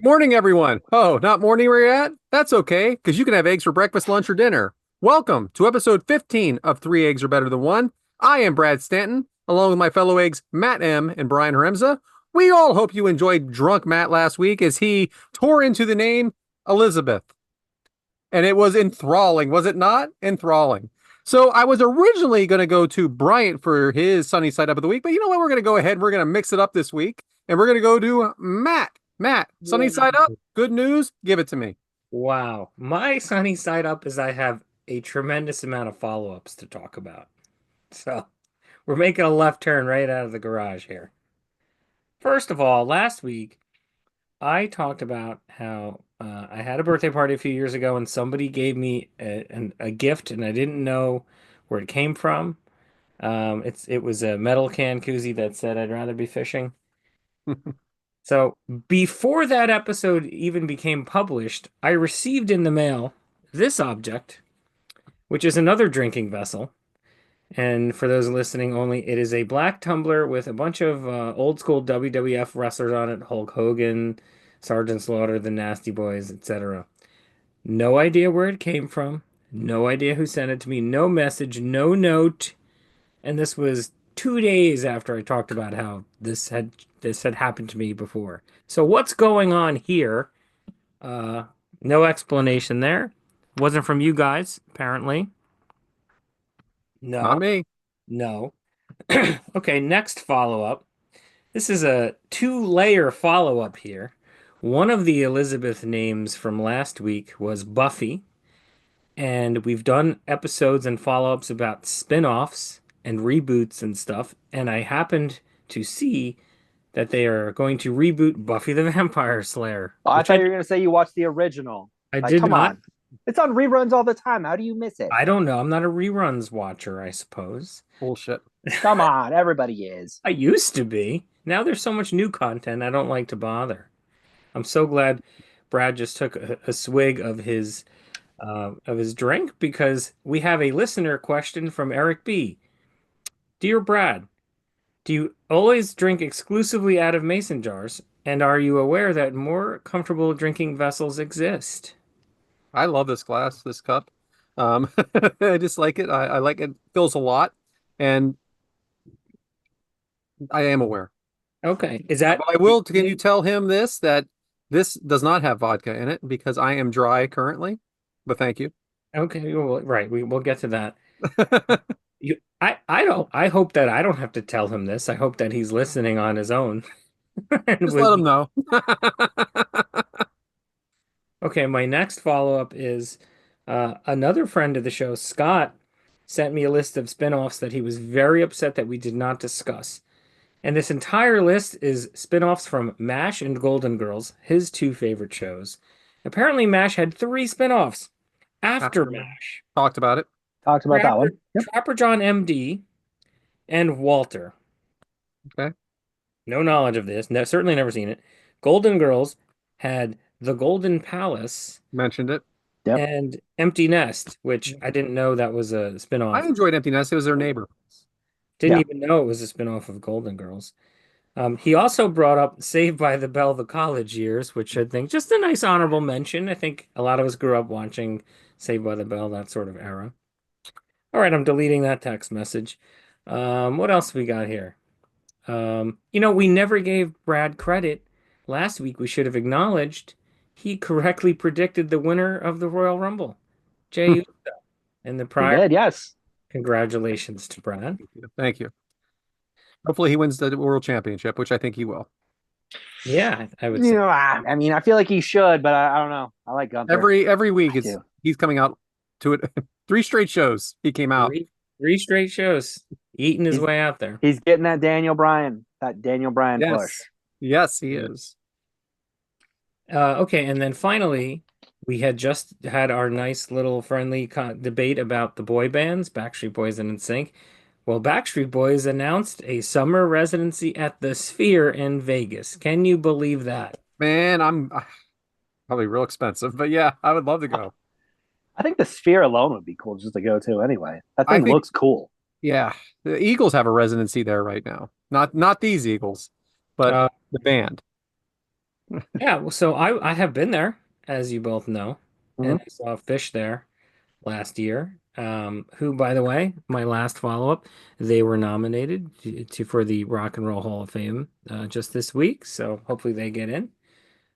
Morning, everyone. Oh, not morning where you're at? That's okay, because you can have eggs for breakfast, lunch, or dinner. Welcome to episode 15 of Three Eggs Are Better Than One. I am Brad Stanton, along with my fellow eggs, Matt M. and Brian Remza. We all hope you enjoyed Drunk Matt last week as he tore into the name Elizabeth. And it was enthralling, was it not? Enthralling. So I was originally going to go to Bryant for his sunny side up of the week, but you know what? We're going to go ahead. We're going to mix it up this week, and we're going to go to Matt. Matt, sunny side up. Good news. Give it to me. Wow. My sunny side up is I have a tremendous amount of follow-ups to talk about. So we're making a left turn right out of the garage here. First of all, last week I talked about how I had a birthday party a few years ago and somebody gave me a gift and I didn't know where it came from. It was a metal can koozie that said I'd rather be fishing. So before that episode even became published, I received in the mail this object, which is another drinking vessel. And for those listening only, it is a black tumbler with a bunch of old school WWF wrestlers on it: Hulk Hogan, Sergeant Slaughter, the Nasty Boys, etc. No idea where it came from. No idea who sent it to me. No message, no note. And this was 2 days after I talked about how this had happened to me before. So what's going on here? Uh, no explanation there. Wasn't from you guys, apparently. Not No, me. no. Okay, next follow-up. This is a two-layer follow-up here. One of the Elizabeth names from last week was Buffy, and we've done episodes and follow-ups about spin-offs and reboots and stuff, and I happened to see that they are going to reboot Buffy the Vampire Slayer, Oh, I which thought you were going to say you watched the original. I Like, did come not. on. It's on reruns all the time. How do you miss it? I don't know. I'm not a reruns watcher, I suppose. Bullshit. Come on. Everybody is. I used to be. Now there's so much new content, I don't like to bother. I'm so glad Brad just took a swig of his drink because we have a listener question from Eric B. Dear Brad, do you always drink exclusively out of mason jars? And are you aware that more comfortable drinking vessels exist? I love this glass, this cup. Um, I just like it. I like it. Fills a lot, and I am aware. Okay. Is that But I will. Can you tell him this that this does not have vodka in it because I am dry currently. But thank you. okay? Well, right. We'll get to that. I hope that I don't have to tell him this. I hope that he's listening on his own. And Just let him with know. Okay, my next follow-up is another friend of the show, Scott, sent me a list of spin-offs that he was very upset that we did not discuss. And this entire list is spin-offs from MASH and Golden Girls, his two favorite shows. Apparently, MASH had three spin-offs after After MASH. talked about it. Talked about that Trapper, one. Yep. Trapper John MD and Walter. Okay. No knowledge of this. No, certainly never seen it. Golden Girls had The Golden Palace Mentioned it. Yep. and Empty Nest, which I didn't know that was a I spinoff. enjoyed Empty Nest. It was their neighbor. Didn't Yeah. even know it was a spinoff of Golden Girls. He also brought up Saved by the Bell, the college years, which I think just a nice honorable mention. I think a lot of us grew up watching Saved by the Bell, that sort of era. All right, I'm deleting that text message. What else we got here? We never gave Brad credit. Last week we should have acknowledged he correctly predicted the winner of the Royal Rumble, Jey Uso, in the He prior. did. Yes. Congratulations to Brad. Thank you. Hopefully he wins the world championship, which I think he will. Yeah, I would say. I mean, I feel like he should, but I don't know. I like Gunther. Every week I do. he's coming out to it. Three straight shows he came out. Three straight shows, eating his He's- way out there. He's getting that Daniel Bryan push. Yes, he is. Okay, and then finally, we had just had our nice little friendly debate about the boy bands, Backstreet Boys and NSYNC. Well, Backstreet Boys announced a summer residency at the Sphere in Vegas. Can you believe that? Man, I'm probably real expensive, but yeah, I would love to go. I think the Sphere alone would be cool just to go to anyway. That I thing think, looks cool. yeah, the Eagles have a residency there right now. Not these Eagles, but Uh, the band. Yeah, well, so I have been there, as you both know, and Mhm. I saw Fish there last year. Who, by the way, my last follow-up, they were nominated for the Rock and Roll Hall of Fame just this week, so hopefully they get in.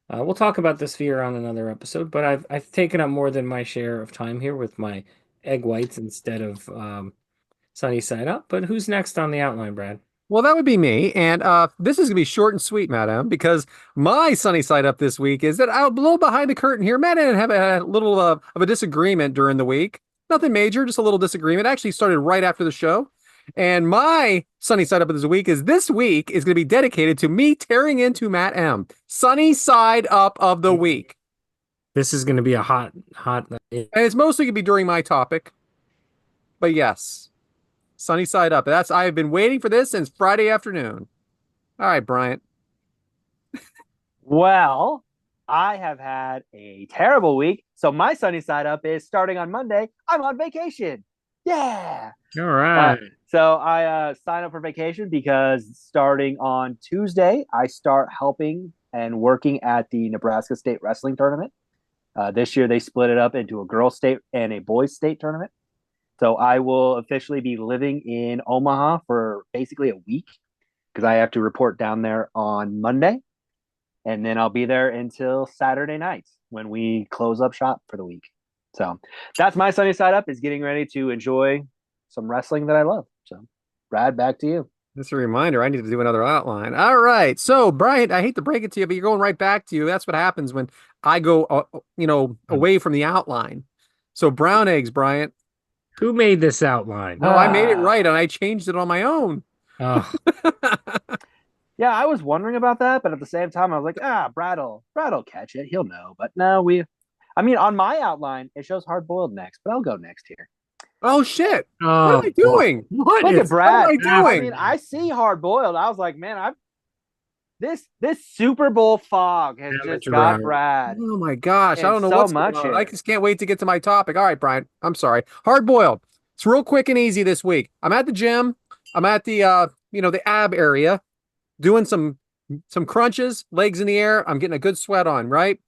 We'll talk about the Sphere on another episode, but I've taken up more than my share of time here with my egg whites instead of Sunny Side Up. But who's next on the outline, Brad? Well, that would be me. And this is going to be short and sweet, madam, because my sunny side up this week is that I'm a little behind the curtain here. Matt and I have a little of a disagreement during the week. Nothing major, just a little disagreement. Actually started right after the show. And my sunny side up of this week is going to be dedicated to me tearing into Matt M. Sunny side up of the week. This is going to be a hot. And it's mostly going to be during my topic. But yes, sunny side up. I have been waiting for this since Friday afternoon. All right, Bryant. Well, I have had a terrible week. So my sunny side up is starting on Monday. I'm on vacation. Yeah. All right. So I signed up for vacation because starting on Tuesday, I start helping and working at the Nebraska State Wrestling Tournament. This year, they split it up into a girls' state and a boys' state tournament. So I will officially be living in Omaha for basically a week because I have to report down there on Monday. And then I'll be there until Saturday night when we close up shop for the week. So that's my sunny side up, is getting ready to enjoy some wrestling that I love. So, Brad, back to you. Just a reminder, I need to do another outline. All right. So, Bryant, I hate to break it to you, but you're going right back to you. That's what happens when I go, away from the outline. So, brown eggs, Bryant. Who made this outline? No, I made it right and I changed it on my own. Oh, Yeah, I was wondering about that, but at the same time, I was like, Brad'll catch it. He'll know. But no, on my outline, it shows hard boiled next, but I'll go next here. Oh, shit. What am oh I boy. doing? What Look at is Brad. What am I I doing? mean, I see hard boiled. I was like, man, this Super Bowl fog has just Amateur got hour. Brad Oh my gosh. I in don't know so what's going much on. here. I just can't wait to get to my topic. All right, Brian. I'm sorry. Hard boiled. It's real quick and easy this week. I'm at the gym. I'm at the ab area doing some crunches, legs in the air. I'm getting a good sweat on, right?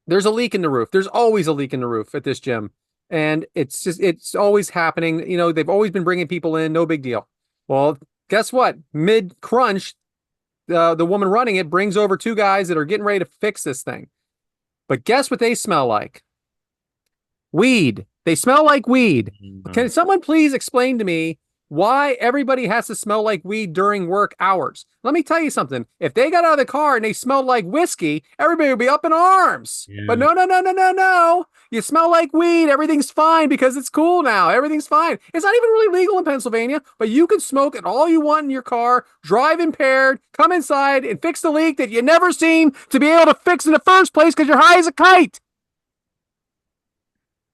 There's a leak in the roof. There's always a leak in the roof at this gym. And it's always happening. They've always been bringing people in, no big deal. Well, guess what? Mid crunch, the woman running it brings over two guys that are getting ready to fix this thing. But guess what they smell like? Weed. They smell like weed. Can someone please explain to me why everybody has to smell like weed during work hours? Let me tell you something. If they got out of the car and they smelled like whiskey, everybody would be up in arms. Yeah. But no, no, no, no, no, no. You smell like weed. Everything's fine because it's cool now. Everything's fine. It's not even really legal in Pennsylvania, but you can smoke it all you want in your car, drive impaired, come inside and fix the leak that you never seem to be able to fix in the first place because you're high as a kite.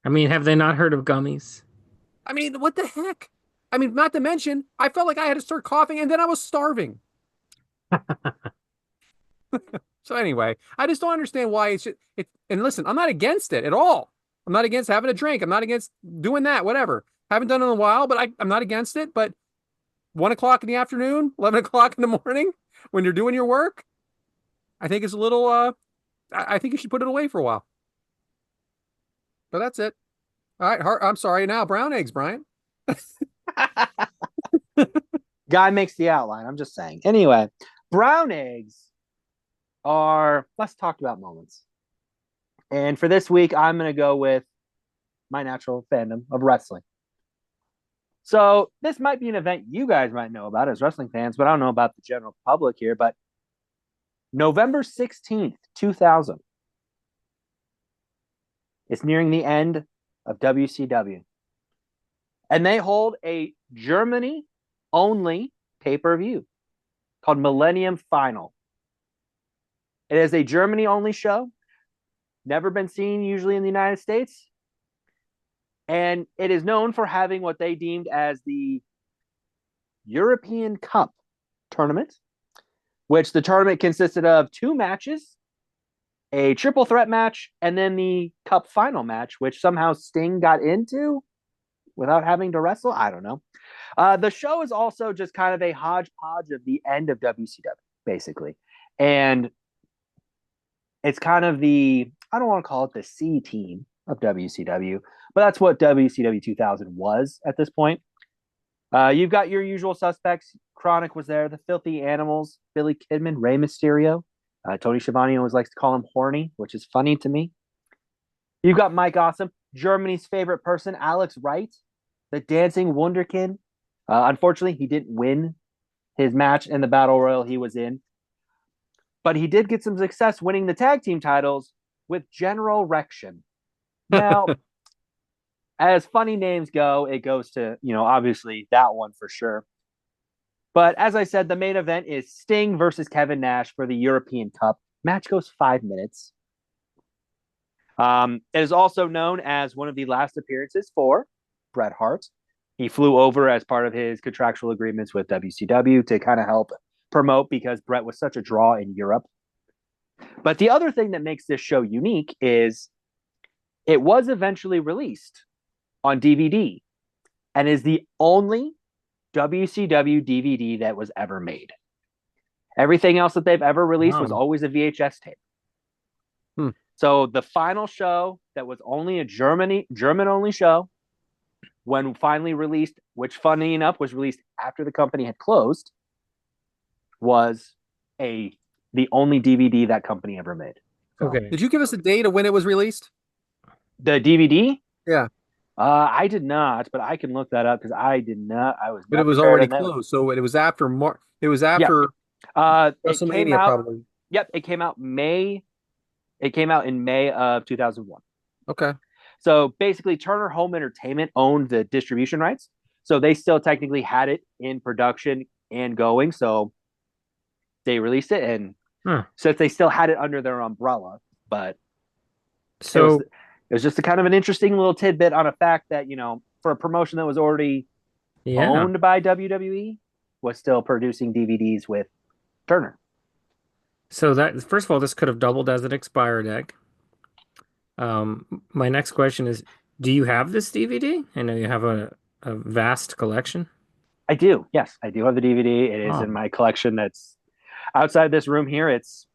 I mean, have they not heard of gummies? I mean, what the heck? I mean, not to mention, I felt like I had to start coughing and then I was starving. So anyway, I just don't understand why and listen, I'm not against it at all. I'm not against having a drink. I'm not against doing that, whatever. Haven't done it in a while, but I'm not against it. But 1 o'clock in the afternoon, 11 o'clock in the morning, when you're doing your work, I think it's a little, I think you should put it away for a while. But that's it. All right. I'm sorry. Now, brown eggs, Brian. Guy makes the outline. I'm just saying. Anyway, brown eggs are less talked about moments. And for this week, I'm going to go with my natural fandom of wrestling. So this might be an event you guys might know about as wrestling fans, but I don't know about the general public here. But November 16th, 2000. It's nearing the end of WCW. And they hold a Germany only pay-per-view called Millennium Final. It is a Germany only show, never been seen usually in the United States. And it is known for having what they deemed as the European Cup tournament, which the tournament consisted of 2 matches, a triple threat match, and then the Cup final match, which somehow Sting got into without having to wrestle. I don't know. The show is also just kind of a hodgepodge of the end of WCW, basically. And it's kind of the, I don't want to call it the C team of WCW, but that's what WCW 2000 was at this point. You've got your usual suspects. Chronic was there, the Filthy Animals, Billy Kidman, Rey Mysterio. Tony Schiavone always likes to call him Horny, which is funny to me. You've got Mike Awesome, Germany's favorite person, Alex Wright, the Dancing Wunderkind. Unfortunately, he didn't win his match in the Battle Royal he was in, but he did get some success winning the tag team titles with General Rection. Now, as funny names go, it goes to, obviously that one for sure. But as I said, the main event is Sting versus Kevin Nash for the European Cup. Match goes 5 minutes. It is also known as one of the last appearances for Bret Hart. He flew over as part of his contractual agreements with WCW to kind of help promote because Bret was such a draw in Europe. But the other thing that makes this show unique is it was eventually released on DVD and is the only WCW DVD that was ever made. Everything else that they've ever released was always a VHS tape. So the final show that was only a German only show, when finally released, which funny enough was released after the company had closed, was the only DVD that company ever made. So, okay. Did you give us a date of when it was released? The DVD? Yeah. I did not, but I can look that up because I did not. But it was already closed, so it was after March. It was after WrestleMania, probably. Yep, it came out May. It came out in May of 2001. Okay. So basically, Turner Home Entertainment owned the distribution rights, so they still technically had it in production and going. So they released it, and since they still had it under their umbrella, but so it was just a kind of an interesting little tidbit on a fact that, for a promotion that was already owned by WWE, was still producing DVDs with Turner. So that, first of all, this could have doubled as an expired egg. My next question is, do you have this DVD? I know you have a vast collection. I do. Yes, I do have the DVD. It is in my collection that's outside this room here. It's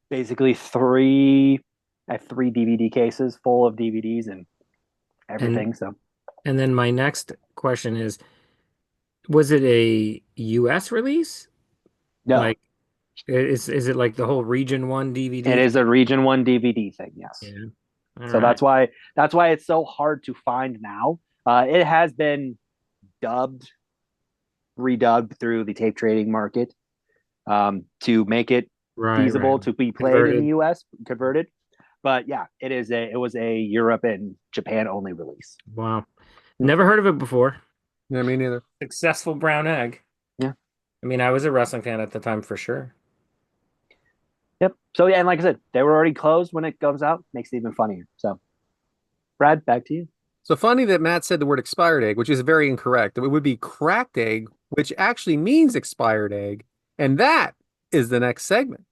basically I have 3 DVD cases full of DVDs and everything. And then my next question is, was it a US release? No. Like, is it like the whole Region 1 DVD? It is a Region 1 DVD thing, yes. Yeah. So that's why it's so hard to find now. It has been redubbed through the tape trading market to make it feasible to be played in the US, converted. But yeah, it was a Europe and Japan only release. Wow. Never heard of it before. Yeah, me neither. Successful brown egg. Yeah. I mean, I was a wrestling fan at the time for sure. Yep. So yeah, and like I said, they were already closed when it comes out. Makes it even funnier. So, Brad, back to you. So funny that Matt said the word expired egg, which is very incorrect. It would be cracked egg, which actually means expired egg. And that is the next segment.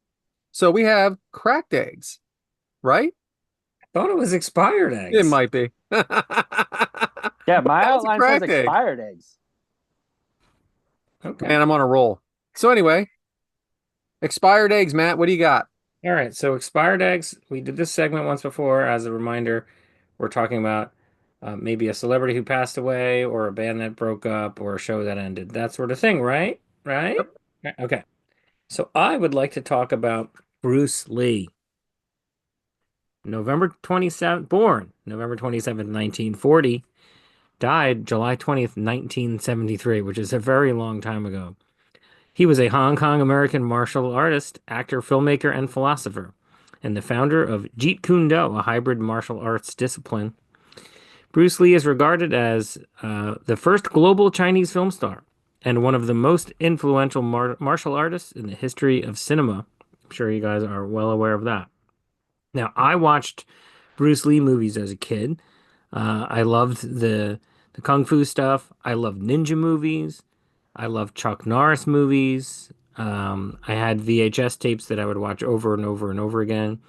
So we have cracked eggs, right? I thought it was expired eggs. It might be. Yeah, my outline says expired eggs. Okay. Man, I'm on a roll. So anyway, expired eggs, Matt, what do you got? All right, so expired eggs. We did this segment once before. As a reminder, we're talking about maybe a celebrity who passed away or a band that broke up or a show that ended. That sort of thing, right? Right? Yep. Okay. So I would like to talk about Bruce Lee. Born November 27th, 1940. Died July 20th, 1973, which is a very long time ago. He was a Hong Kong American martial artist, actor, filmmaker, and philosopher, and the founder of Jeet Kune Do, a hybrid martial arts discipline. Bruce Lee is regarded as the first global Chinese film star and one of the most influential martial artists in the history of cinema. I'm sure you guys are well aware of that. Now, I watched Bruce Lee movies as a kid. I loved the Kung Fu stuff. I loved ninja movies. I loved Chuck Norris movies. I had VHS tapes that I would watch over and over and over again.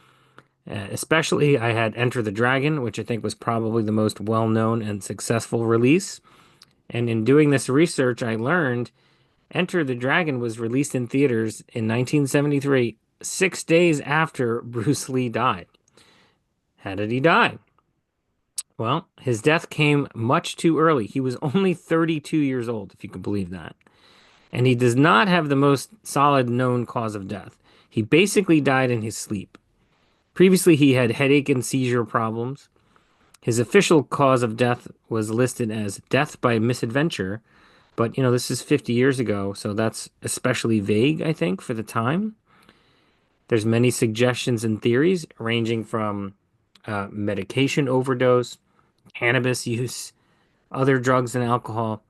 Especially, I had Enter the Dragon, which I think was probably the most well-known and successful release. And in doing this research, I learned Enter the Dragon was released in theaters in 1973 6 days after Bruce Lee died. How did he die? Well, his death came much too early. He was only 32 years old, if you can believe that. And he does not have the most solid known cause of death. He basically died in his sleep. Previously, he had headache and seizure problems. His official cause of death was listed as death by misadventure, but this is 50 years ago, so that's especially vague, I think, for the time. There's many suggestions and theories ranging from medication overdose, cannabis use, other drugs and alcohol,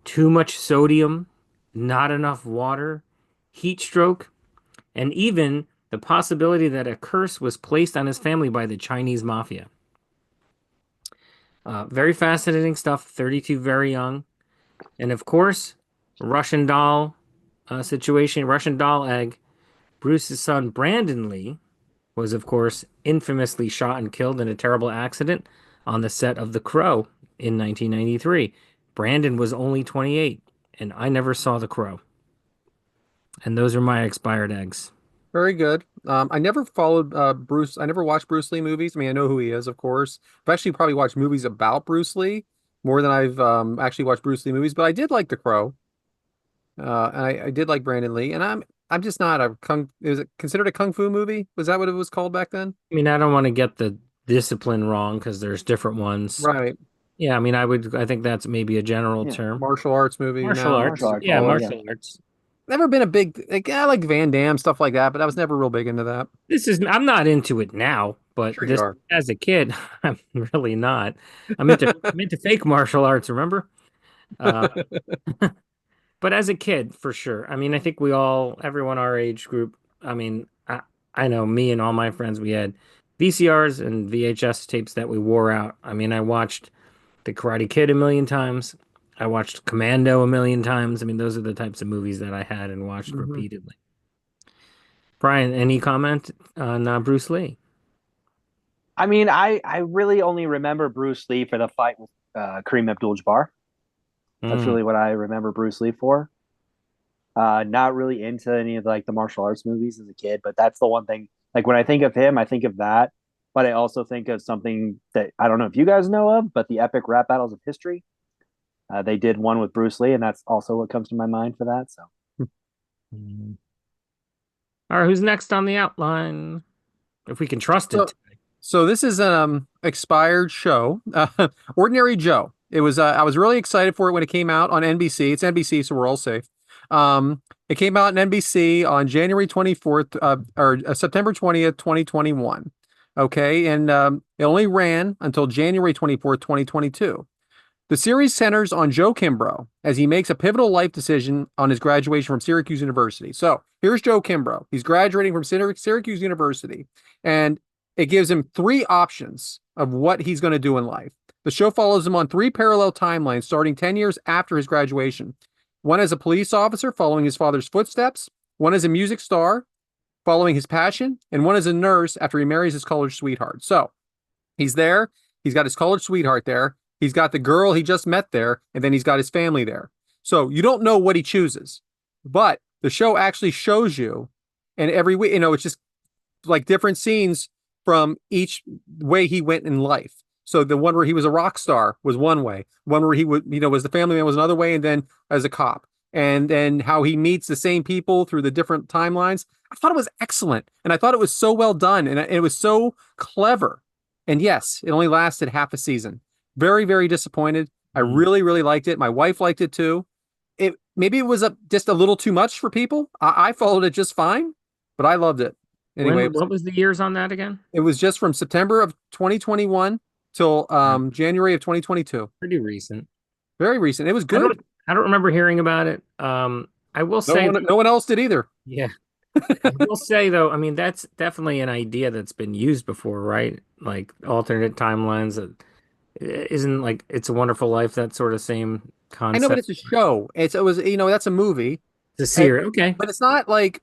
too much sodium, not enough water, heat stroke, and even the possibility that a curse was placed on his family by the Chinese mafia. Very fascinating stuff. 32, very young. And of course, Russian doll situation, Russian doll egg. Bruce's son, Brandon Lee, was, of course, infamously shot and killed in a terrible accident on the set of The Crow in 1993. Brandon was only 28, and I never saw The Crow. And those are my expired eggs. Very good. I never followed Bruce. I never watched Bruce Lee movies. I mean, I know who he is, of course. I've actually probably watched movies about Bruce Lee more than I've actually watched Bruce Lee movies. But I did like The Crow. And I did like Brandon Lee. And I'm just not a kung. Is it considered a kung fu movie? Was that what it was called back then? I mean, I don't want to get the discipline wrong because there's different ones. Right. Yeah, I mean, I think that's maybe a general Yeah. term. Martial arts movie. Martial No, arts. Martial arts, Yeah, yeah. martial arts. never been a big like I like Van Damme stuff like that, but I was never real big into that. I'm not into it now, but Sure you this are. as a kid, I'm really not. I'm into fake martial arts, remember? Uh, but as a kid, for sure. I mean, I think everyone our age group, I mean, I know me and all my friends, we had VCRs and VHS tapes that we wore out. I mean, I watched The Karate Kid a million times. I watched Commando a million times. I mean, those are the types of movies that I had and watched Mhm. repeatedly. Brian, any comment on Bruce Lee? I mean, I really only remember Bruce Lee for the fight with Kareem Abdul-Jabbar. That's Mm. really what I remember Bruce Lee for. Not really into any of like the martial arts movies as a kid, but that's the one thing. Like when I think of him, I think of that. But I also think of something that I don't know if you guys know of, but the epic rap battles of history. They did one with Bruce Lee, and that's also what comes to my mind for that. So Mm. All right, who's next on the outline? If we can trust So, it. so this is an expired show, Ordinary Joe. It was I was really excited for it when it came out on NBC. It's NBC, so we're all safe. It came out on NBC on January 24th or September 20th, 2021. Okay, and it only ran until January 24th, 2022. The series centers on Joe Kimbrough as he makes a pivotal life decision on his graduation from Syracuse University. So here's Joe Kimbrough. He's graduating from Syracuse University, and it gives him three options of what he's going to do in life. The show follows him on three parallel timelines starting 10 years after his graduation. One as a police officer, following his father's footsteps, one as a music star, following his passion, and one as a nurse after he marries his college sweetheart. So he's there. He's got his college sweetheart there. He's got the girl he just met there, and then he's got his family there. So you don't know what he chooses, but the show actually shows you, and every week, it's just like different scenes from each way he went in life. So the one where he was a rock star was one way. One where he would, was the family man was another way, and then as a cop, and then how he meets the same people through the different timelines. I thought it was excellent, and I thought it was so well done, and it was so clever. And yes, it only lasted half a season. Very, very disappointed. I really, really liked it. My wife liked it too. Maybe it was just a little too much for people. I followed it just fine, but I loved it. Anyway, What was the years on that again? it was just from September of 2021 till January of 2022. Pretty recent. Very recent. It was good. I don't remember hearing about it. I will say No one else did either. yeah. I will say though, I mean that's definitely an idea that's been used before, right? Like alternate timelines. Isn't like It's a Wonderful Life that sort of same I know, but concept? it's a show. It was that's a movie, The series, okay. but it's not like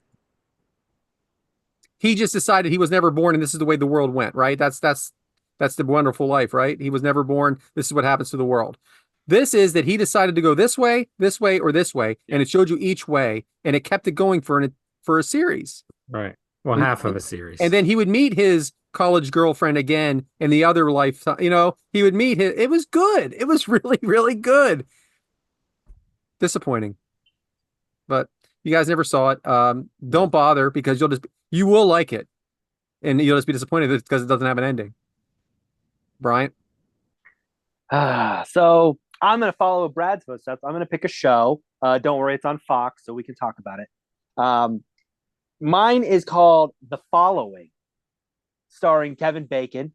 he just decided he was never born and this is the way the world went, right? That's the Wonderful Life, right? He was never born. This is what happens to the world. This is that he decided to go this way, or this way, and it showed you each way, and it kept it going for a series. Right. Well, half of a series. And then he would meet his college girlfriend again in the other life. He would meet his. It was good. It was really, really good. Disappointing, but you guys never saw it. Don't bother because you will like it, and you'll just be disappointed because it doesn't have an ending. Bryant. So I'm going to follow Brad's footsteps. I'm going to pick a show. Don't worry, it's on Fox, so we can talk about it. Mine is called The Following, starring Kevin Bacon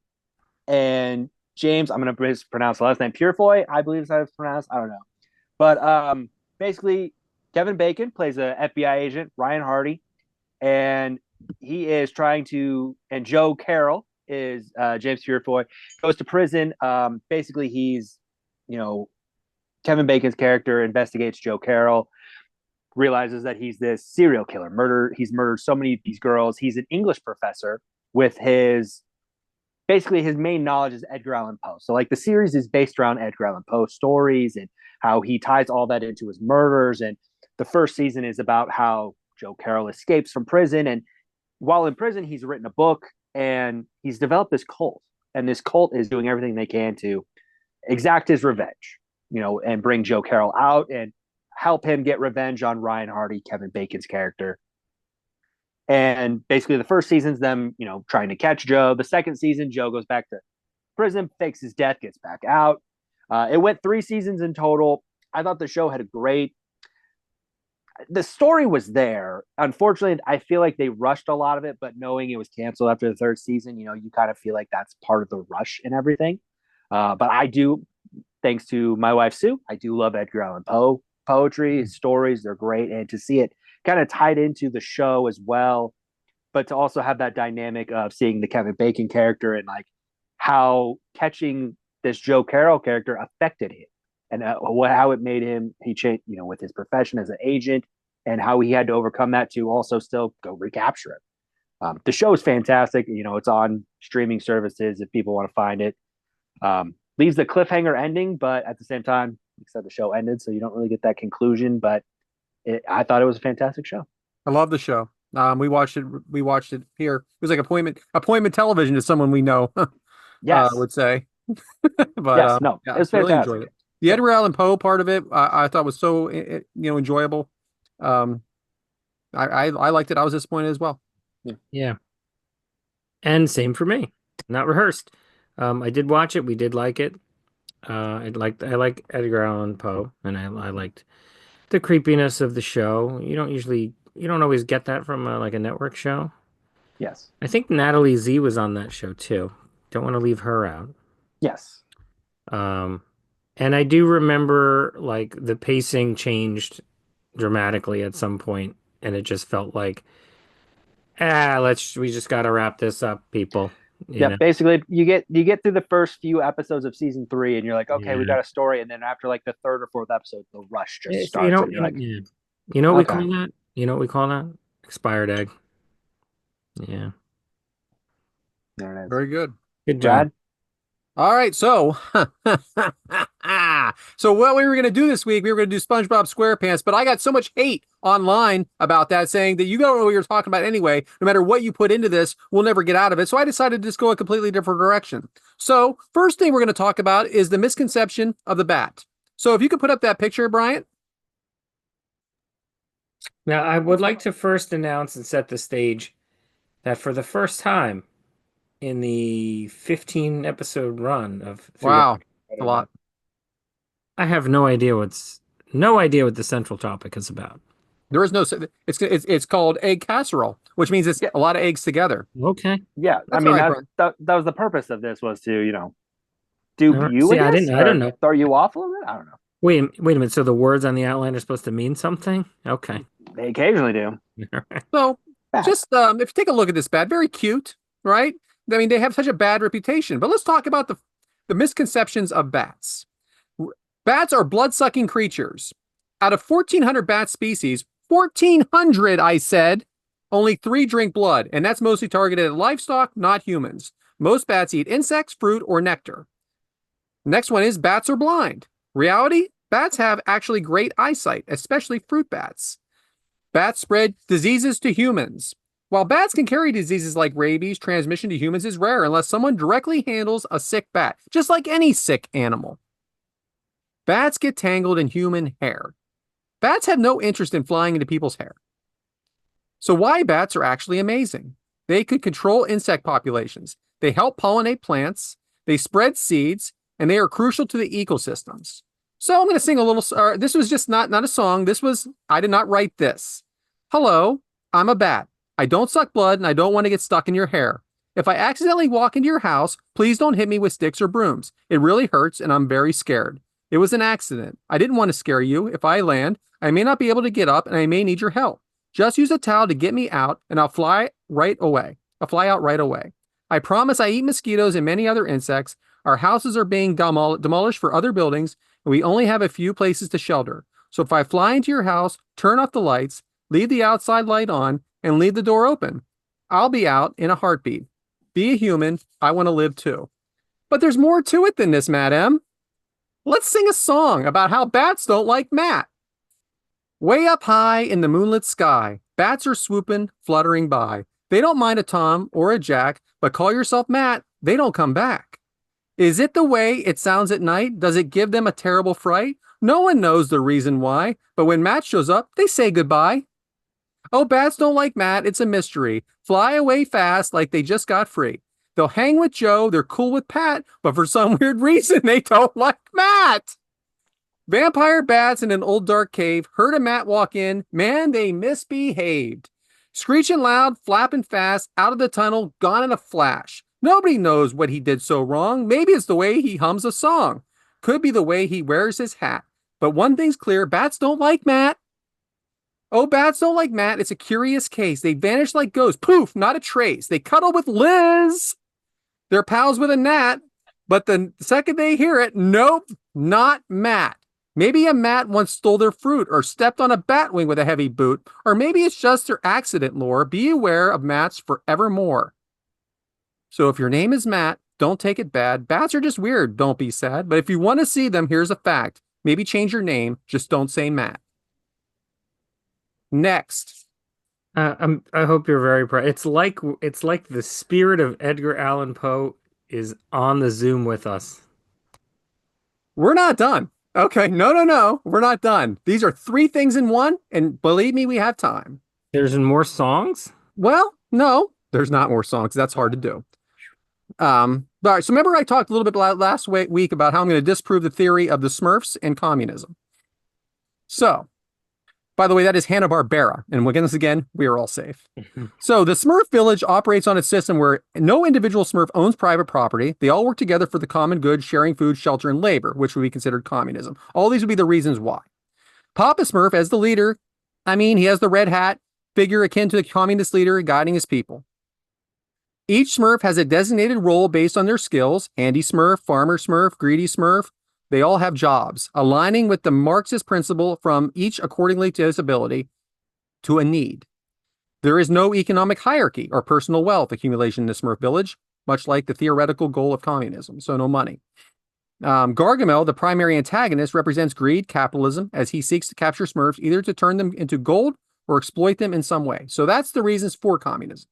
and James. I'm going to mispronounce the last name. Purefoy, I believe is how it's pronounced. I don't know. But basically, Kevin Bacon plays an FBI agent, Ryan Hardy, and he is trying to, and Joe Carroll is James Purefoy, goes to prison. Basically, he's, Kevin Bacon's character investigates Joe Carroll, realizes that he's this serial killer. He's murdered so many of these girls. He's an English professor with his main knowledge is Edgar Allan Poe. So like the series is based around Edgar Allan Poe stories and how he ties all that into his murders. And the first season is about how Joe Carroll escapes from prison. And while in prison, he's written a book and he's developed this cult. And this cult is doing everything they can to exact his revenge, and bring Joe Carroll out and help him get revenge on Ryan Hardy, Kevin Bacon's character. And basically the first season's them, trying to catch Joe. The second season, Joe goes back to prison, fakes his death, gets back out. It went 3 seasons in total. I thought the show had the story was there. Unfortunately, I feel like they rushed a lot of it, but knowing it was canceled after the 3rd season, you kind of feel like that's part of the rush and everything. But I do, thanks to my wife, Sue, I do love Edgar Allan Poe poetry. His stories, they're great. And to see it kind of tied into the show as well, but to also have that dynamic of seeing the Kevin Bacon character and like how catching this Joe Carroll character affected him and how it made him, he changed, with his profession as an agent and how he had to overcome that to also still go recapture it. The show is fantastic. It's on streaming services if people want to find it. Leaves the cliffhanger ending, but at the same time, like I said, the show ended, so you don't really get that conclusion, but I thought it was a fantastic show. I love the show. We watched it. We watched it here. It was like appointment television to someone we know. Yes, would say. But yes, no, yeah, it was really fantastic. enjoyed it. The Edgar Allan Poe part of it, I thought was so enjoyable. I liked it. I was disappointed as well. Yeah. And same for me. Not rehearsed. I did watch it. We did like it. I like Edgar Allan Poe, and I liked the creepiness of the show. You don't always get that from like a network show. Yes. I think Natalie Z was on that show too. Don't want to leave her out. Yes. And I do remember like the pacing changed dramatically at some point, and it just felt like, we just got to wrap this up, people. Yeah, basically you get through the first few episodes of season 3 and you're like, okay, we got a story, and then after like the 3rd or 4th episode, the rush just starts. And you're like, you know what we call that? You know what we call that? Expired egg. Yeah. There it is. Very good. Good job. Brad? All right, so so what we were going to do this week, we were going to do SpongeBob SquarePants, but I got so much hate online about that, saying that you don't know what you're talking about anyway. No matter what you put into this, we'll never get out of it. So I decided to just go a completely different direction. So first thing we're going to talk about is the misconception of the bat. So if you could put up that picture, Bryant. Now, I would like to first announce and set the stage that for the first time in the 15 episode run of Wow, a lot. I have no idea what the central topic is about. There is no. It's called egg casserole, which means it's a lot of eggs together. Okay. Yeah, That's I mean right, that was the purpose of this, was to dupe you. See, I don't know. Throw you off a little bit. I don't know. Wait a minute. So the words on the outline are supposed to mean something? Okay. They occasionally do. So just if you take a look at this bat, very cute, right? I mean, they have such a bad reputation. But let's talk about the misconceptions of bats. Bats are blood-sucking creatures. Out of 1,400 bat species, 1,400, I said, only 3 drink blood, and that's mostly targeted at livestock, not humans. Most bats eat insects, fruit, or nectar. Next one is bats are blind. Reality, bats have actually great eyesight, especially fruit bats. Bats spread diseases to humans. While bats can carry diseases like rabies, transmission to humans is rare unless someone directly handles a sick bat, just like any sick animal. Bats get tangled in human hair. Bats have no interest in flying into people's hair. So why bats are actually amazing. They could control insect populations. They help pollinate plants. They spread seeds, and they are crucial to the ecosystems. So I'm going to sing a little. This was just not a song. I did not write this. Hello, I'm a bat. I don't suck blood, and I don't want to get stuck in your hair. If I accidentally walk into your house, please don't hit me with sticks or brooms. It really hurts, and I'm very scared. It was an accident. I didn't want to scare you. If I land, I may not be able to get up, and I may need your help. Just use a towel to get me out, and I'll fly out right away. I promise I eat mosquitoes and many other insects. Our houses are being demolished for other buildings, and we only have a few places to shelter. So if I fly into your house, turn off the lights, leave the outside light on, and leave the door open, I'll be out in a heartbeat. Be a human. I want to live too. But there's more to it than this, Madam. Let's sing a song about how bats don't like Matt. Way up high in the moonlit sky, bats are swooping, fluttering by. They don't mind a Tom or a Jack, but call yourself Matt, they don't come back. Is it the way it sounds at night? Does it give them a terrible fright? No one knows the reason why, but when Matt shows up, they say goodbye. Oh, bats don't like Matt, it's a mystery. Fly away fast like they just got free. They'll hang with Joe, they're cool with Pat, but for some weird reason, they don't like Matt. Vampire bats in an old dark cave heard a Matt walk in. Man, they misbehaved. Screeching loud, flapping fast, out of the tunnel, gone in a flash. Nobody knows what he did so wrong. Maybe it's the way he hums a song. Could be the way he wears his hat. But one thing's clear, bats don't like Matt. Oh, bats don't like Matt. It's a curious case. They vanish like ghosts. Poof, not a trace. They cuddle with Liz. They're pals with a gnat. But the second they hear it, nope, not Matt. Maybe a Matt once stole their fruit or stepped on a bat wing with a heavy boot. Or maybe it's just their accident lore. Be aware of Matts forevermore. So if your name is Matt, don't take it bad. Bats are just weird. Don't be sad. But if you want to see them, here's a fact. Maybe change your name. Just don't say Matt. Next. I hope you're very proud. It's like the spirit of Edgar Allan Poe is on the Zoom with us. We're not done. Okay, no. We're not done. These are 3 things in one, and believe me, we have time. There's more songs? Well, no, there's not more songs. That's hard to do. All right, so remember I talked a little bit last week about how I'm going to disprove the theory of the Smurfs and communism. So, by the way, that is Hanna-Barbera. And again, we are all safe. So the Smurf Village operates on a system where no individual Smurf owns private property. They all work together for the common good, sharing food, shelter, and labor, which would be considered communism. All these would be the reasons why. Papa Smurf, as the leader, he has the red hat, figure akin to the communist leader guiding his people. Each Smurf has a designated role based on their skills. Handy Smurf, Farmer Smurf, Greedy Smurf. They all have jobs, aligning with the Marxist principle from each accordingly to his ability to a need. There is no economic hierarchy or personal wealth accumulation in the Smurf village, much like the theoretical goal of communism, so no money. Gargamel, the primary antagonist, represents greed, capitalism, as he seeks to capture Smurfs either to turn them into gold or exploit them in some way. So that's the reasons for communism.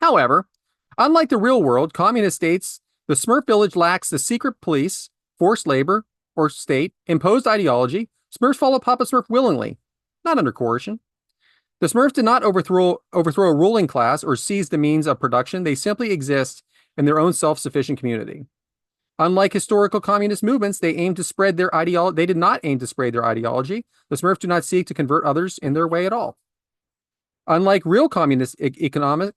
However, unlike the real world, communist states, the Smurf village lacks the secret police, forced labor, or state imposed ideology. Smurfs follow Papa Smurf willingly, not under coercion. The Smurfs did not overthrow a ruling class or seize the means of production. They simply exist in their own self-sufficient community. Unlike historical communist movements, they aim to spread their ideology. They did not aim to spread their ideology. The Smurfs do not seek to convert others in their way at all. Unlike real communist economies,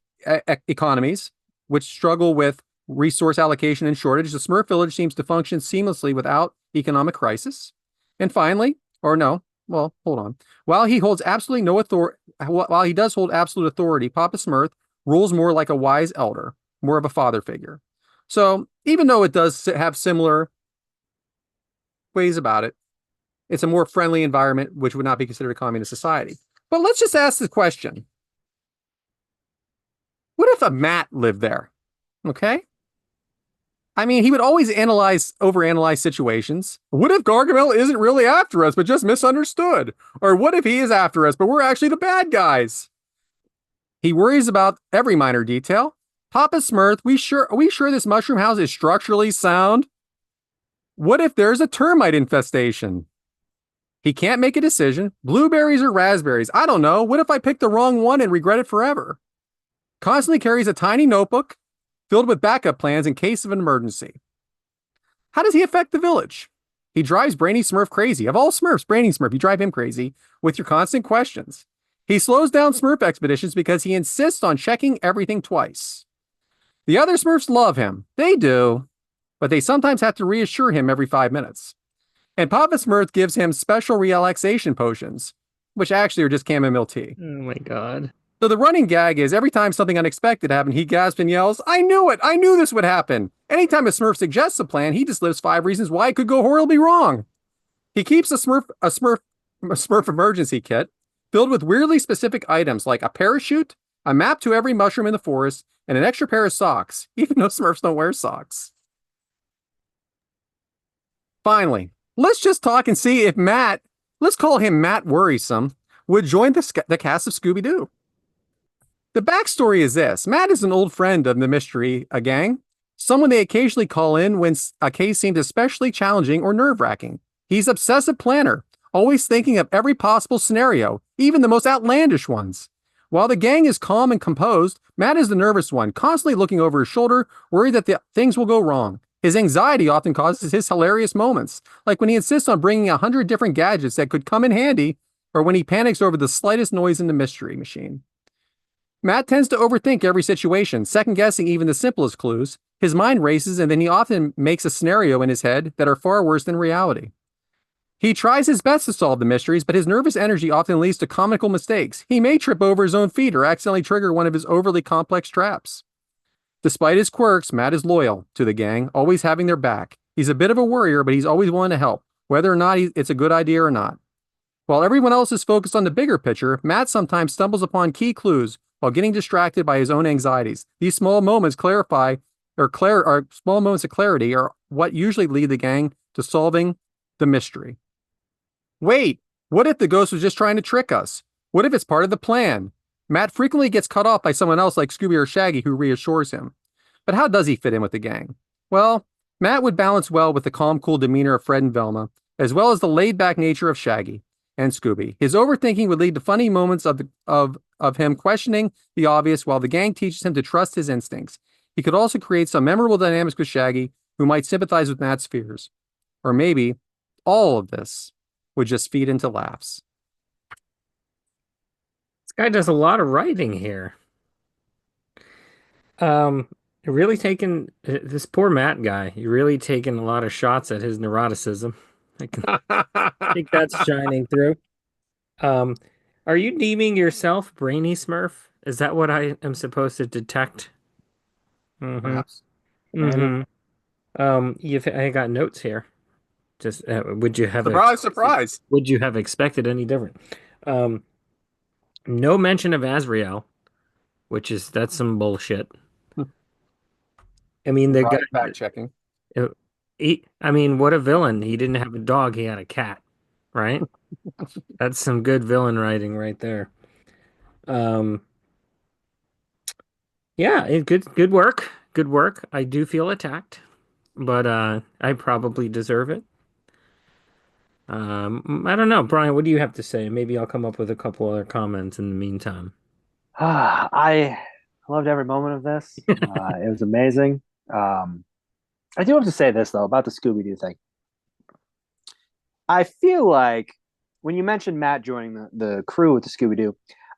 which struggle with resource allocation and shortage, the Smurf village seems to function seamlessly without economic crisis. And finally, hold on. While he does hold absolute authority, Papa Smurf rules more like a wise elder, more of a father figure. So even though it does have similar ways about it, it's a more friendly environment, which would not be considered a communist society. But let's just ask the question. What if a Matt lived there? Okay. He would always overanalyze situations. What if Gargamel isn't really after us, but just misunderstood? Or what if he is after us, but we're actually the bad guys? He worries about every minor detail. Papa Smurf, are we sure this mushroom house is structurally sound? What if there's a termite infestation? He can't make a decision. Blueberries or raspberries? I don't know. What if I pick the wrong one and regret it forever? Constantly carries a tiny notebook filled with backup plans in case of an emergency. How does he affect the village? He drives Brainy Smurf crazy. Of all Smurfs, Brainy Smurf, you drive him crazy with your constant questions. He slows down Smurf expeditions because he insists on checking everything twice. The other Smurfs love him. They do, but they sometimes have to reassure him every 5 minutes. And Papa Smurf gives him special relaxation potions, which actually are just chamomile tea. Oh my God. So the running gag is every time something unexpected happens, he gasps and yells, I knew it! I knew this would happen! Anytime a Smurf suggests a plan, he just lists 5 reasons why it could go horribly wrong. He keeps a Smurf emergency kit filled with weirdly specific items like a parachute, a map to every mushroom in the forest, and an extra pair of socks, even though Smurfs don't wear socks. Finally, let's just talk and see if Matt, let's call him Matt Worrisome, would join the cast of Scooby-Doo. The backstory is this. Matt is an old friend of the Mystery Gang, someone they occasionally call in when a case seems especially challenging or nerve-wracking. He's obsessive planner, always thinking of every possible scenario, even the most outlandish ones. While the gang is calm and composed, Matt is the nervous one, constantly looking over his shoulder, worried that things will go wrong. His anxiety often causes his hilarious moments, like when he insists on bringing 100 different gadgets that could come in handy, or when he panics over the slightest noise in the mystery machine. Matt tends to overthink every situation, second-guessing even the simplest clues. His mind races, and then he often makes a scenario in his head that are far worse than reality. He tries his best to solve the mysteries, but his nervous energy often leads to comical mistakes. He may trip over his own feet or accidentally trigger one of his overly complex traps. Despite his quirks, Matt is loyal to the gang, always having their back. He's a bit of a worrier, but he's always willing to help, whether or not it's a good idea or not. While everyone else is focused on the bigger picture, Matt sometimes stumbles upon key clues while getting distracted by his own anxieties. These small moments of clarity are what usually lead the gang to solving the mystery. Wait, what if the ghost was just trying to trick us? What if it's part of the plan? Matt frequently gets cut off by someone else like Scooby or Shaggy who reassures him. But how does he fit in with the gang? Well, Matt would balance well with the calm, cool demeanor of Fred and Velma, as well as the laid-back nature of Shaggy and Scooby. His overthinking would lead to funny moments of him questioning the obvious while the gang teaches him to trust his instincts. He could also create some memorable dynamics with Shaggy, who might sympathize with Matt's fears. Or maybe all of this would just feed into laughs. This guy does a lot of writing here. You're really taking this poor Matt guy. You're really taking a lot of shots at his neuroticism. I think that's shining through. Are you deeming yourself Brainy Smurf? Is that what I am supposed to detect? Perhaps. I got notes here. Just would you have Surprise. Would you have expected any different? No mention of Azrael, that's some bullshit. I mean, the guy Fact checking. what a villain. He didn't have a dog, he had a cat, right? That's some good villain writing right there. Yeah, good work. Good work. I do feel attacked, but I probably deserve it. I don't know, Brian, what do you have to say? Maybe I'll come up with a couple other comments in the meantime. I loved every moment of this. It was amazing. I do have to say this though about the Scooby-Doo thing. I feel like when you mentioned Matt joining the crew with the Scooby-Doo,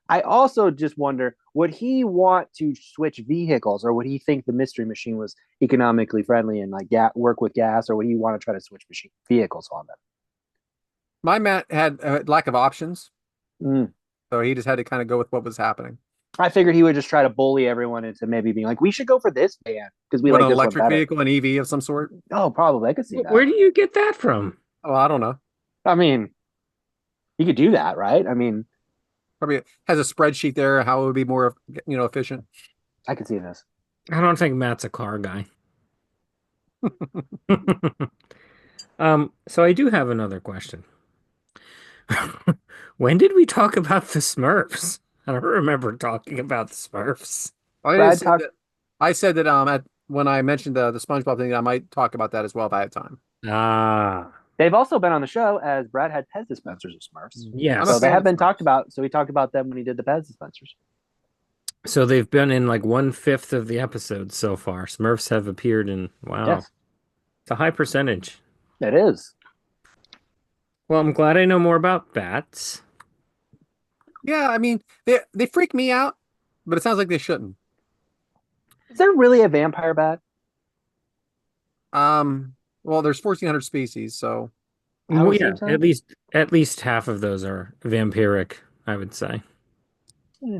I also just wonder, would he want to switch vehicles, or would he think the mystery machine was economically friendly and like work with gas, or would he want to try to switch vehicles on them? My Matt had a lack of options, Mm. so he just had to kind of go with what was happening. I figured he would just try to bully everyone into maybe being like, we should go for this van because we like an this electric one better. vehicle, an EV of some sort. Oh, probably. I could see that. Where do you get that from? Oh, I don't know. I mean, you could do that, right? I mean, Probably has a spreadsheet there how it would be more, efficient. I could see this. I don't think Matt's a car guy. So I do have another question. When did we talk about the Smurfs? I don't remember talking about the Smurfs. I Brad just said talked. that. I said that when I mentioned the SpongeBob thing, I might talk about that as well if I have time. Ah, They've also been on the show as Brad had Pez dispensers of Smurfs. I'm a So yes. they fan have of been talked Smurfs. about. So he talked about them when he did the Pez dispensers. So they've been in like 1/5 of the episodes so far. Smurfs have appeared in, wow, Yes, it's a high percentage. it is. Well, I'm glad I know more about bats. Yeah, I mean they freak me out, but it sounds like they shouldn't. Is there really a vampire bat? Well, there's 1,400 species, so I would Yeah, think so. at least half of those are vampiric, I would say. Yeah.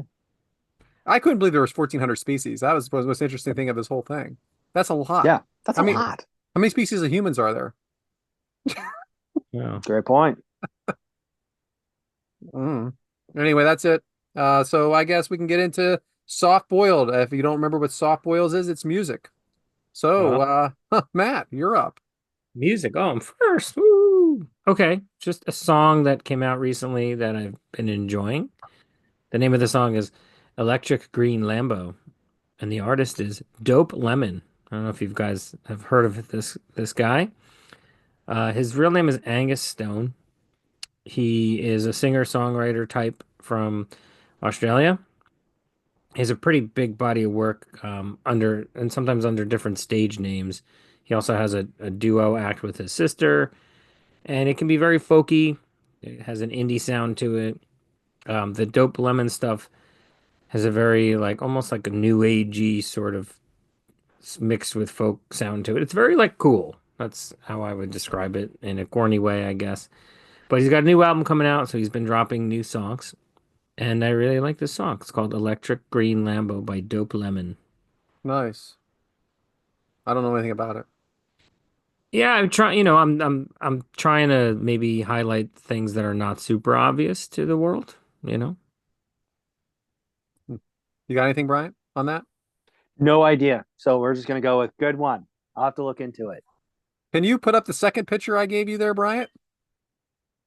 I couldn't believe there was 1,400 species. That was the most interesting thing of this whole thing. That's a lot. Yeah, that's I a mean, lot. how many species of humans are there? Yeah. Great point. Mm. Anyway, that's it. So I guess we can get into soft boiled. If you don't remember what soft boils is, it's music. So, Oh, Matt, you're up. music. Oh, I'm first. Woo! Okay, just a song that came out recently that I've been enjoying. The name of the song is Electric Green Lambo, and the artist is Dope Lemon. I don't know if you guys have heard of this guy. His real name is Angus Stone. He is a singer-songwriter type from Australia. He has a pretty big body of work under and sometimes under different stage names. He also has a duo act with his sister, and it can be very folky. It has an indie sound to it. The Dope Lemon stuff has a very like almost like a new agey sort of mixed with folk sound to it. It's very like cool. That's how I would describe it in a corny way, I guess. But he's got a new album coming out, so he's been dropping new songs. And I really like this song. It's called Electric Green Lambo by Dope Lemon. Nice. I don't know anything about it. Yeah, I'm trying, I'm trying to maybe highlight things that are not super obvious to the world, you know? Hmm. You got anything, Bryant, on that? No idea. So we're just gonna go with good one. I'll have to look into it. Can you put up the second picture I gave you there, Bryant?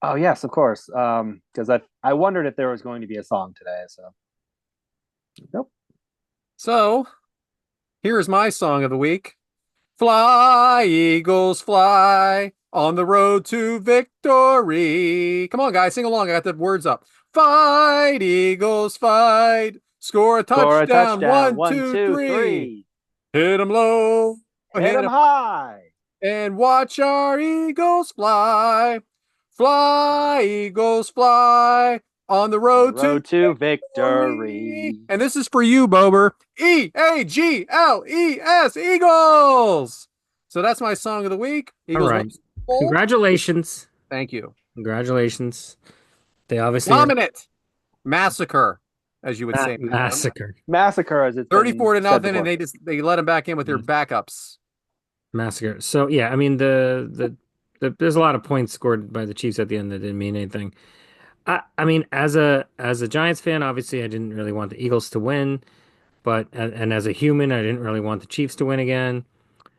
Oh yes, of course. Because I wondered if there was going to be a song today. So nope. So, here's my song of the week. Fly, Eagles, fly on the road to victory. Come on, guys, sing along. I got the words up. Fight, Eagles, fight. Score a Score a touchdown. touchdown. One, One, two, two, three. three. Hit 'em low. Hit Hit them 'em high. and watch our Eagles fly. Fly, Eagles, fly on the On the road to road to victory. victory. And this is for you, Bober. Eagles, Eagles. So that's my song of the week. All Eagles won right. the Super Bowl. Congratulations. Thank you. Congratulations. They obviously are Dominant massacre, as you would say. massacre. Massacre, as it's been 34 to said nothing, and before. they let him back in with their Yes. backups. Massacre. So yeah, I mean there's a lot of points scored by the Chiefs at the end that didn't mean anything. I mean as a Giants fan, obviously I didn't really want the Eagles to win, but and as a human, I didn't really want the Chiefs to win again.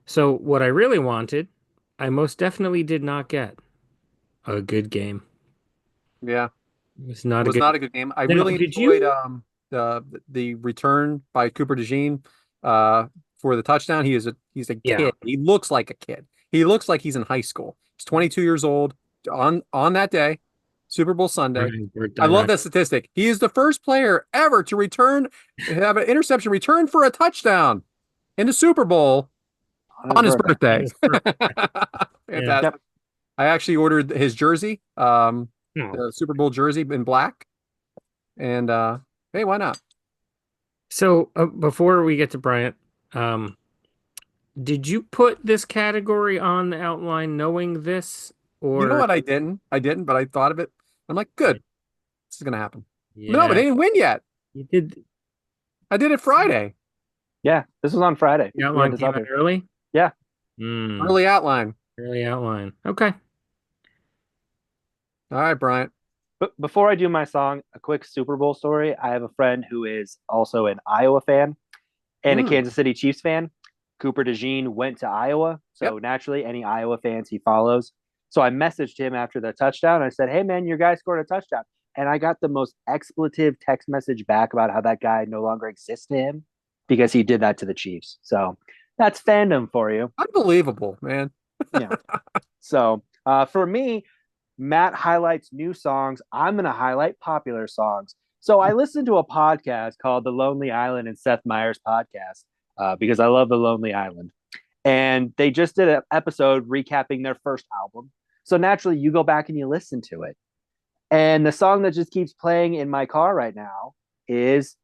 So what I really wanted, I most definitely did not get a good game. Yeah. It was not a Was good. not a good game. I Now, really did enjoyed you? the return by Cooper DeJean for the touchdown. He's a Yeah. kid. He looks like a kid. He looks like he's in high school. He's 22 years old on that day, Super Bowl Sunday. I love Ironic. that statistic. He is the first player ever to have an interception return for a touchdown in the Super Bowl on his birthday. Yeah. Yep. Fantastic. I actually ordered his jersey, Oh. the Super Bowl jersey in black. And hey, why not? So before we get to Bryant, um, did you put this category on the outline knowing this, You know or what? I didn't, but I thought of it. I'm like, good, this is gonna happen. No, but yeah, they didn't win yet. you did? I did it Friday. Yeah, this was on Friday. The We had outline this came up out here. early. Yeah. Hmm. Early outline. Early outline. Okay. All right, Bryant. But before I do my song, a quick Super Bowl story. I have a friend who is also an Iowa fan and a Mm, Kansas City Chiefs fan. Cooper DeJean went to Iowa, so yep. naturally, any Iowa fans he follows. So I messaged him after the touchdown. I said, "Hey man, your guy scored a touchdown," and I got the most expletive text message back about how that guy no longer exists to him because he did that to the Chiefs. So that's fandom for you. Unbelievable, man. Yeah. So for me, Matt highlights new songs. I'm going to highlight popular songs. So I listened to a podcast called The Lonely Island and Seth Meyers podcast because I love The Lonely Island. And they just did an episode recapping their first album. So naturally, you go back and you listen to it. And the song that just keeps playing in my car right now is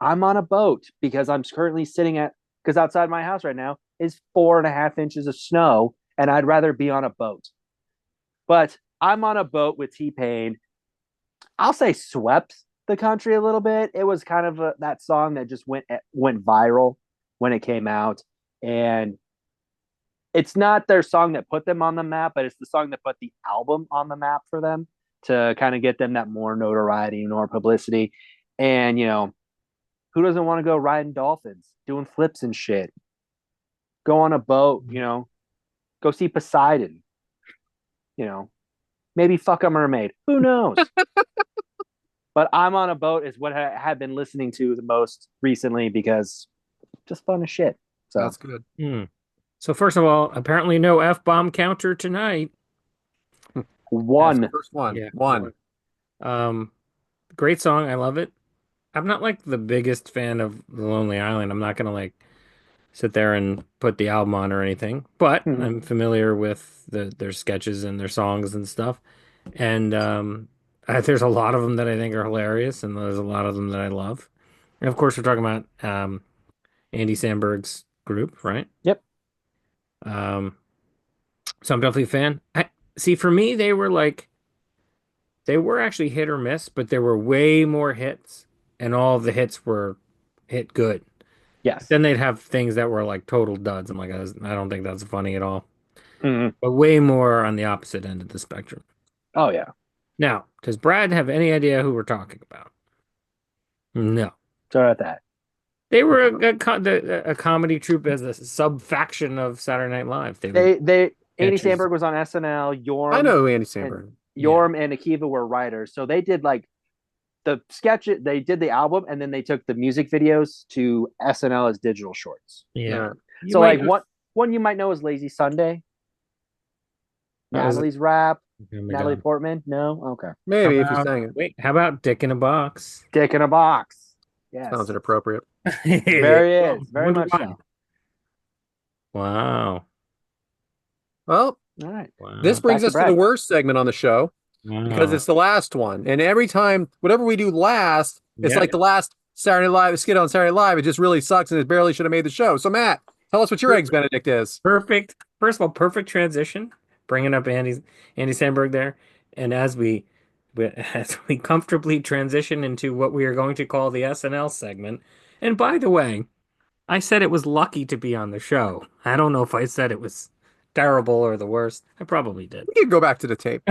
I'm on a boat because I'm currently sitting at, because outside my house right now is 4.5 inches of snow and I'd rather be on a boat. But I'm on a boat with T-Pain. I'll say swept the country a little bit. It was kind of that song that just went viral when it came out. And it's not their song that put them on the map, but it's the song that put the album on the map for them to kind of get them that more notoriety, more publicity. And, you know, who doesn't want to go riding dolphins, doing flips and shit? Go on a boat, you know, go see Poseidon, you know, maybe fuck a mermaid. Who knows? But I'm on a boat is what I have been listening to the most recently because just fun as shit. So That's good. So first of all, apparently no F-bomb counter tonight. one. That's the first one. Yeah. One. Great song. I love it. I'm not like the biggest fan of The Lonely Island. I'm not gonna like sit there and put the album on or anything, but I'm familiar with their sketches and their songs and stuff. And there's a lot of them that I think are hilarious, and there's a lot of them that I love. And of course, we're talking about Andy Samberg's group, right? Yep. So I'm definitely a fan. See, for me, they were actually hit or miss, but there were way more hits, and all of the hits were hit good. Yes. Then they'd have things that were like total duds. I'm like, I don't think that's funny at all. Mm-hmm. But way more on the opposite end of the spectrum. Oh, yeah. Now, does Brad have any idea who we're talking about? No. Sorry about that. They were a comedy troupe as a sub-faction of Saturday Night Live. Andy sketches. Samberg was on SNL. Yorm, I know who Andy Samberg. Yorm and Akiva were writers, so they did like the sketch. They did the album, and then they took the music videos to SNL as digital shorts. Yeah. So like one you might know is Lazy Sunday. Natalie's Rap. Natalie Portman. No, okay. Maybe if you sang it. Wait, how about Dick in a Box? Dick in a Box. Yes. Sounds inappropriate. Very is. Very much so. Wow. Well, all right. Wow. This brings Back to us to Brad. the worst segment on the show because it's the last one. And every time, whatever we do last, it's like the last Saturday Live skit on Saturday Live. It just really sucks and it barely should have made the show. So, Matt, tell us what your Eggs Benedict is. Perfect. First of all, perfect transition. Bringing up Andy Samberg there. And as we comfortably transition into what we are going to call the SNL segment. And by the way, I said it was lucky to be on the show. I don't know if I said it was terrible or the worst. I probably did. We can go back to the tape.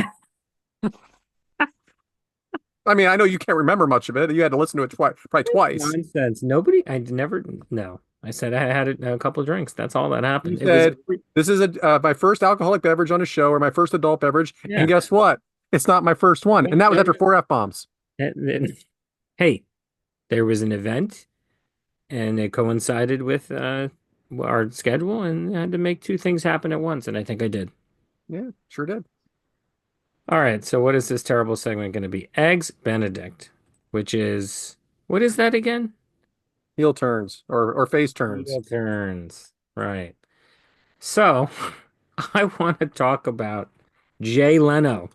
I mean, I know you can't remember much of it. You had to listen to it probably twice. Nonsense. No. I said I had a couple of drinks. That's all that happened. You said, this is my first alcoholic beverage on a show or my first adult beverage. Yeah. And guess what? It's not my first one. And that was after 4 F-bombs. Hey, there was an event and it coincided with our schedule and I had to make 2 things happen at once. And I think I did. Yeah, sure did. All right. So what is this terrible segment going to be? Eggs Benedict, which is, what is that again? Heel turns or face turns. Heel turns. Right. So I want to talk about Jay Leno.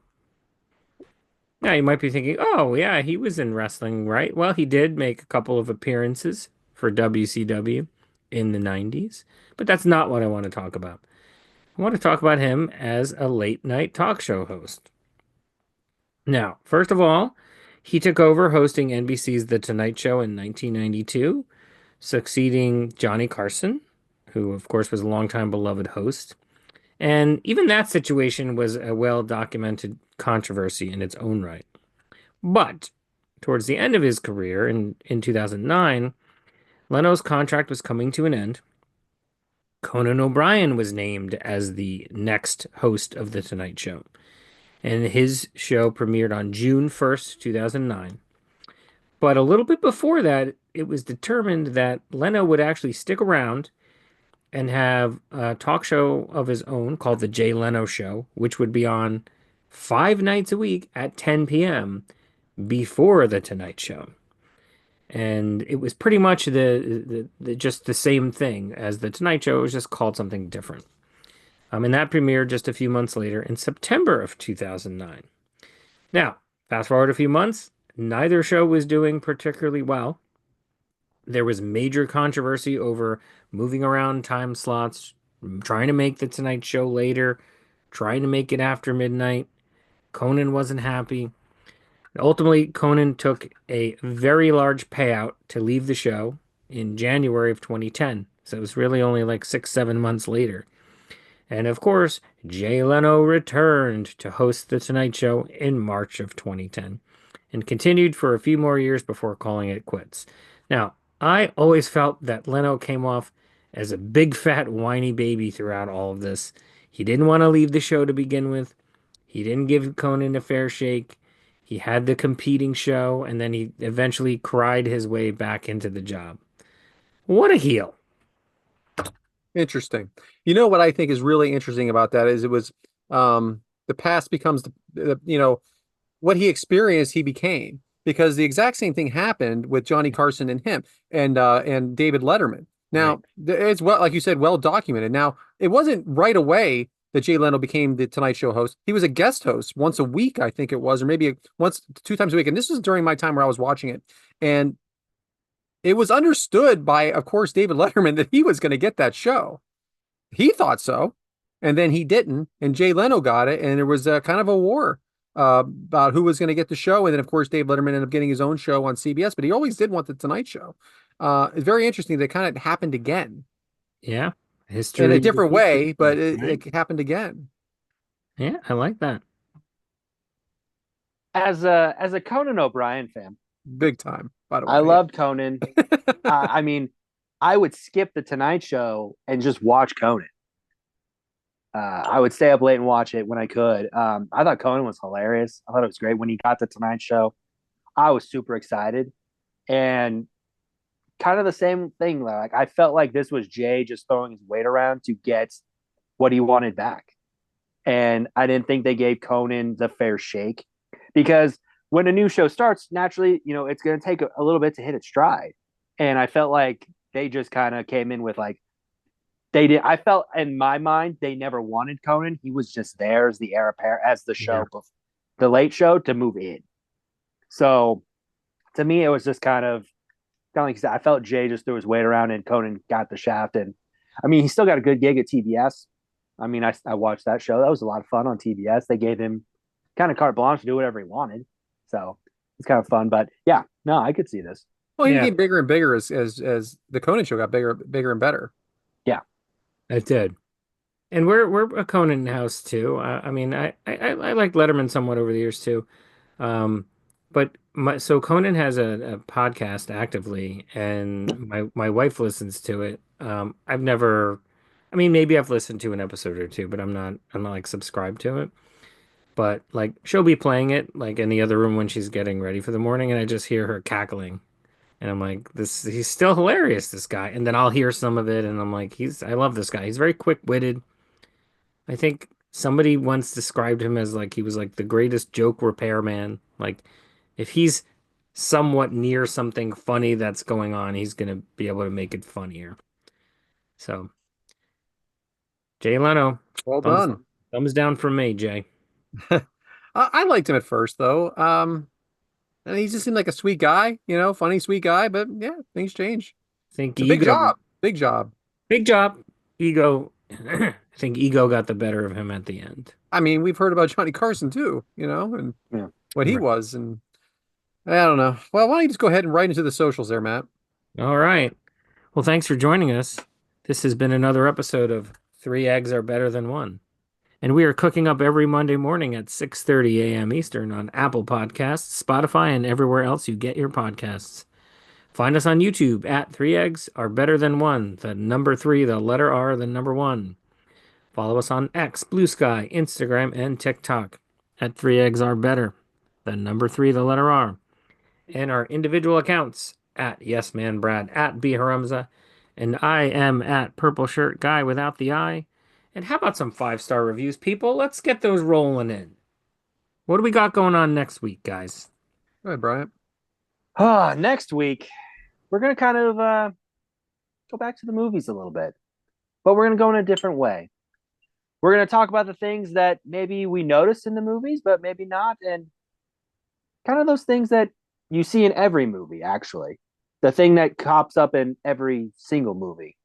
Now you might be thinking, oh yeah, he was in wrestling, right? Well, he did make a couple of appearances for WCW in the 90s, but that's not what I want to talk about. I want to talk about him as a late night talk show host. Now, first of all, he took over hosting NBC's The Tonight Show in 1992, succeeding Johnny Carson, who of course was a longtime beloved host. And even that situation was a well-documented controversy in its own right. But towards the end of his career in 2009, Leno's contract was coming to an end. Conan O'Brien was named as the next host of The Tonight Show. and his show premiered on June 1st, 2009. But a little bit before that, it was determined that Leno would actually stick around and have a talk show of his own called The Jay Leno Show, which would be on 5 nights a week at 10 p.m. before The Tonight Show. And it was pretty much just the same thing as The Tonight Show. It was just called something different. And that premiered just a few months later in September of 2009. Now, fast forward a few months, neither show was doing particularly well. There was major controversy over moving around time slots, trying to make the Tonight Show later, trying to make it after midnight. Conan wasn't happy. Ultimately, Conan took a very large payout to leave the show in January of 2010. So it was really only like 6, 7 months later. And of course, Jay Leno returned to host The Tonight Show in March of 2010 and continued for a few more years before calling it quits. Now, I always felt that Leno came off as a big fat whiny baby throughout all of this. He didn't want to leave the show to begin with. He didn't give Conan a fair shake. He had the competing show, and then he eventually cried his way back into the job. What a heel. Interesting. You know what I think is really interesting about that is it was the past becomes what he experienced he became, because the exact same thing happened with Johnny Carson and him and David Letterman. Right. Now it's, well, like you said, well documented. Now it wasn't right away that Jay Leno became the Tonight Show host. He was a guest host once a week, I think it was, or maybe once, 2 times a week. And this was during my time where I was watching it. And it was understood by, of course, David Letterman that he was going to get that show. He thought so, and then he didn't, and Jay Leno got it, and there was a kind of a war about who was going to get the show. And then, of course, Dave Letterman ended up getting his own show on CBS, but he always did want the Tonight Show. It's very interesting that it kind of happened again Yeah. in a History. different way, but Right? it happened again. Yeah, I like that. As a Conan O'Brien fan, Big time, by the I way. loved Conan. I mean, I would skip the Tonight Show and just watch Conan. I would stay up late and watch it when I could. I thought Conan was hilarious. I thought it was great when he got the Tonight Show. I was super excited, and kind of the same thing. Like I felt like this was Jay just throwing his weight around to get what he wanted back, and I didn't think they gave Conan the fair shake, because when a new show starts, naturally, it's going to take a little bit to hit its stride, and I felt like they just kind of came in with like they did. I felt in my mind they never wanted Conan. He was just there as the heir apparent, as the Yeah. show, the late show, to move in. So to me, it was just kind of like I felt Jay just threw his weight around and Conan got the shaft. And I mean, he still got a good gig at TBS. I mean, I watched that show. That was a lot of fun on TBS. They gave him kind of carte blanche to do whatever he wanted. So it's kind of fun. But yeah, no, I could see this. Well, he Yeah, became bigger and bigger as the Conan show got bigger and better. Yeah. it did. And we're a Conan house too. I mean, I like Letterman somewhat over the years too. Um, but so Conan has a podcast actively, and my wife listens to it. I've never, I mean, maybe I've listened to an episode or two, but I'm not like subscribed to it. But like she'll be playing it like in the other room when she's getting ready for the morning, and I just hear her cackling. And I'm like, he's still hilarious, this guy. And then I'll hear some of it and I'm like, I love this guy. He's very quick-witted. I think somebody once described him as like he was like the greatest joke repairman. Like if he's somewhat near something funny that's going on, he's gonna be able to make it funnier. So Jay Leno, Well thumbs done. thumbs down from me, Jay. I liked him at first, though. And he just seemed like a sweet guy, funny, sweet guy. But yeah, things change. Think It's a big ego, job. Big job. big job, ego. I think ego got the better of him at the end. I mean, we've heard about Johnny Carson too, and Yeah. what he Right. was, and I don't know. Well, why don't you just go ahead and write into the socials there, Matt? All right. Well, thanks for joining us. This has been another episode of Three Eggs Are Better Than One. And we are cooking up every Monday morning at 6:30 a.m. Eastern on Apple Podcasts, Spotify, and everywhere else you get your podcasts. Find us on YouTube at Three Eggs Are Better Than One. The number three, the letter R, the number one. Follow us on X, Blue Sky, Instagram, and TikTok. at 3 eggs are better. The number 3, the letter R. And our individual accounts at Yes Man Brad, at B Haramza, and I am at Purple Shirt Guy without the I. And how about some 5-star reviews, people? Let's get those rolling in. What do we got going on next week, guys? Go ahead, Bryant. Next week, we're going to kind of go back to the movies a little bit, but we're going to go in a different way. We're going to talk about the things that maybe we noticed in the movies, but maybe not. And kind of those things that you see in every movie, actually. The thing that pops up in every single movie.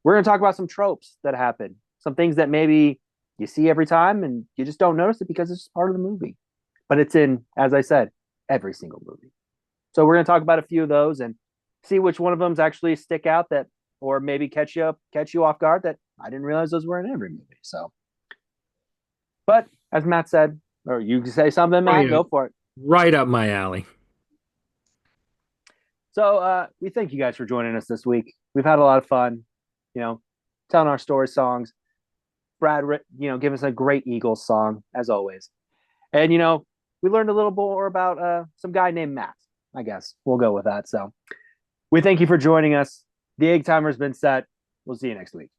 We're going to talk about some tropes that happen, some things that maybe you see every time and you just don't notice it because it's just part of the movie. But it's in, as I said, every single movie. So we're going to talk about a few of those and see which one of them actually stick out that, or maybe catch you off guard that I didn't realize those were in every movie. So, but as Matt said, or you can say something, Matt, go for it. Right up my alley. So we thank you guys for joining us this week. We've had a lot of fun, telling our story songs. Brad, give us a great Eagles song as always. And, we learned a little more about some guy named Matt, I guess. We'll go with that. So we thank you for joining us. The egg timer's been set. We'll see you next week.